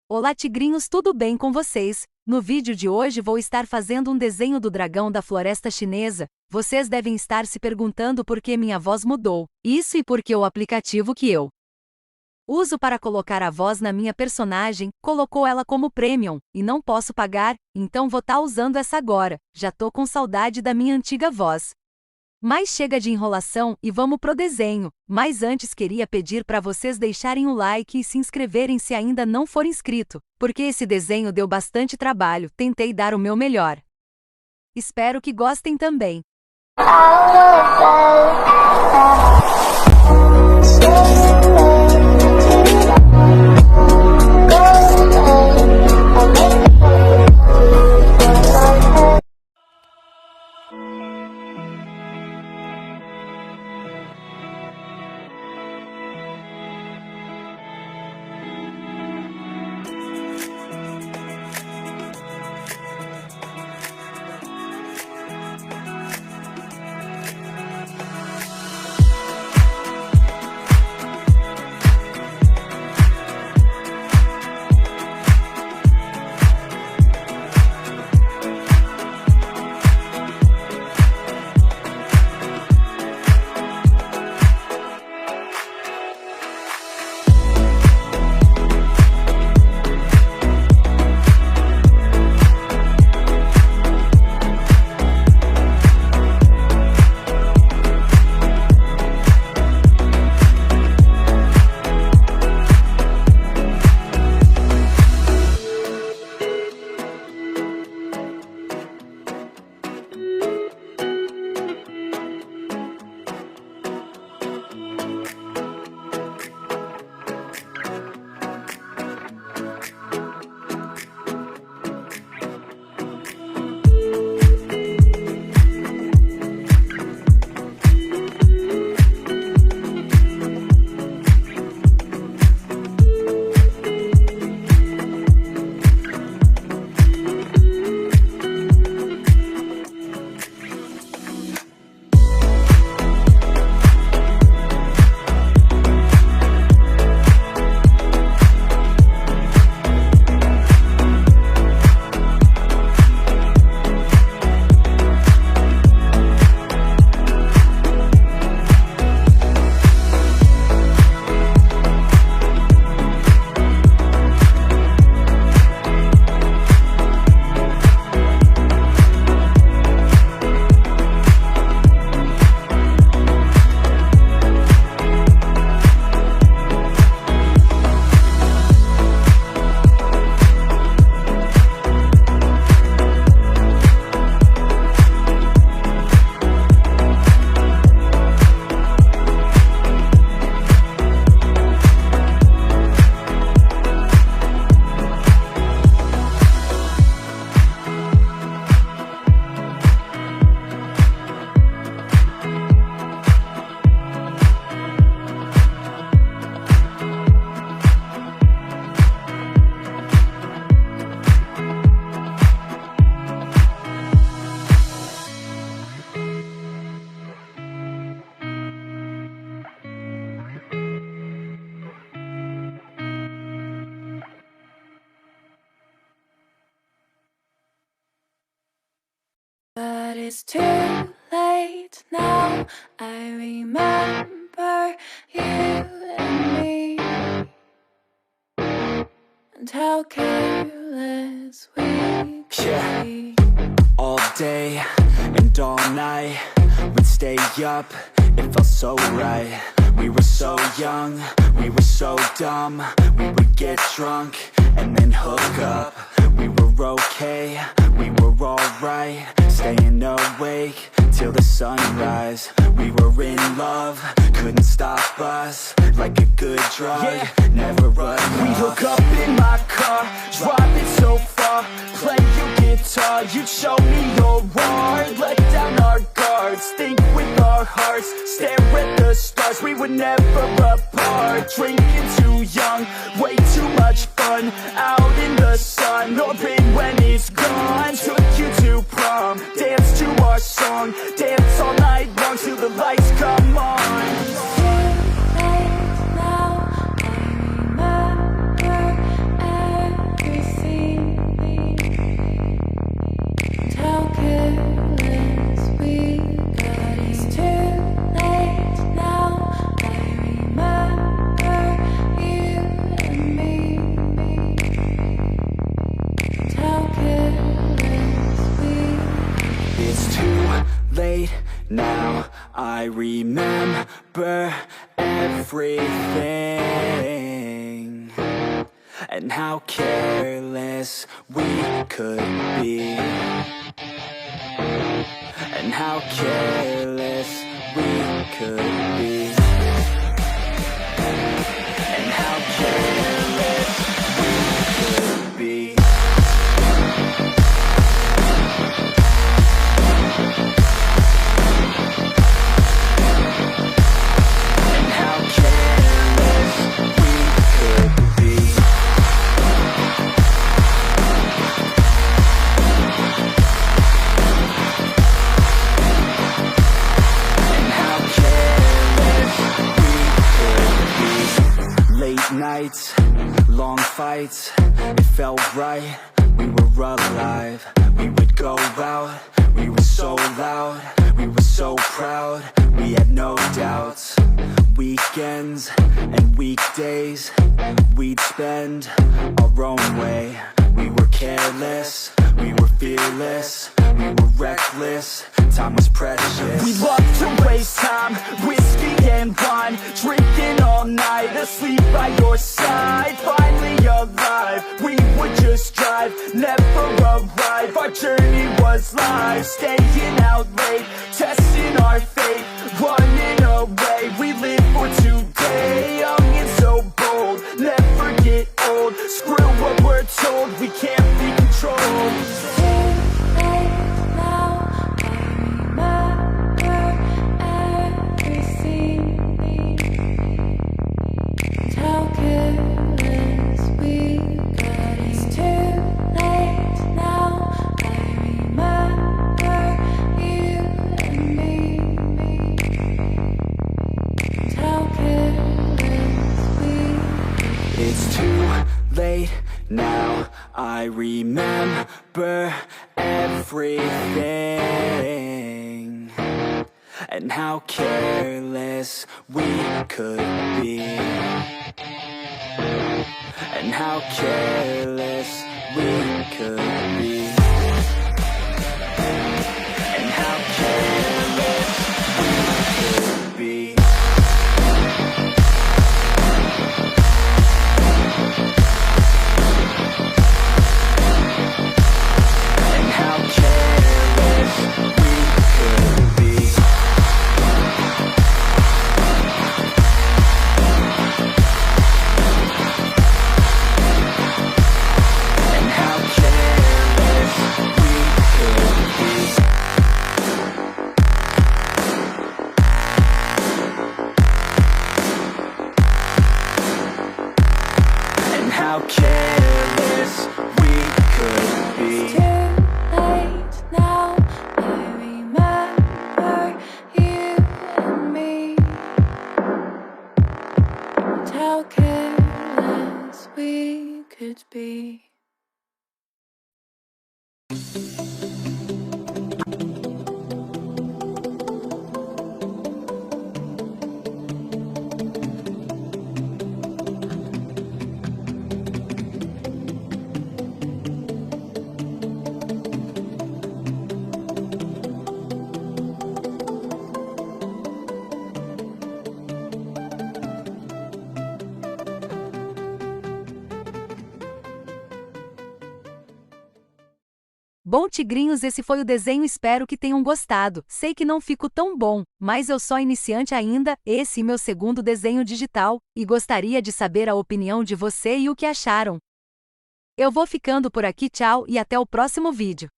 Olá tigrinhos, tudo bem com vocês? No vídeo de hoje vou estar fazendo um desenho do dragão da floresta chinesa. Vocês devem estar se perguntando por que minha voz mudou. Isso e porque o aplicativo que eu uso para colocar a voz na minha personagem colocou ela como premium, e não posso pagar, então vou tá usando essa agora. Já tô com saudade da minha antiga voz. Mas chega de enrolação e vamos pro desenho. Mas antes queria pedir para vocês deixarem o like e se inscreverem se ainda não for inscrito, porque esse desenho deu bastante trabalho, tentei dar o meu melhor. Espero que gostem também. But it's too late now. I remember you and me, and how careless we could be. All day and all night, we'd stay up, it felt so right. We were so young, we were so dumb. We would get drunk and then hook up. We were okay, we were alright, staying awake till the sunrise. We were in love, couldn't stop us, like a good drug, never run enough. We'd hook up in my car, drive it so far, play your guitar, you'd show me your art. Let down our guards, think with our hearts, stare at the stars. We were never apart, drinking too young, way too much fun, out in the sun, orbit when it's gone. Took you to prom, dance to our song, dance all night long till the lights come on. Now I remember I remember everything, and how careless we could be, and how careless we could be, and how careless we could be. Nights, long fights, it felt right, we were alive. We would go out, we were so loud, we were so proud, we had no doubts. Weekends and weekdays, we'd spend our own way. We were careless, we were fearless, we were reckless, time was precious. We loved to waste time, whiskey and wine, drinking all night, asleep by your side. Finally alive, we would just drive, never arrive. Our journey was life, staying out late, testing our fate, running away. We live for today, young and so bold, never get old. Screw what we're told, we can't be controlled. Now I remember everything, and how careless we could be, and how careless we could be, and how careless we could be. How careless we could be. It's too late now, I remember you and me, and how careless we could be. Bom, tigrinhos, esse foi o desenho, espero que tenham gostado. Sei que não fico tão bom, mas eu sou iniciante ainda, esse é meu segundo desenho digital, e gostaria de saber a opinião de você e o que acharam. Eu vou ficando por aqui, tchau e até o próximo vídeo.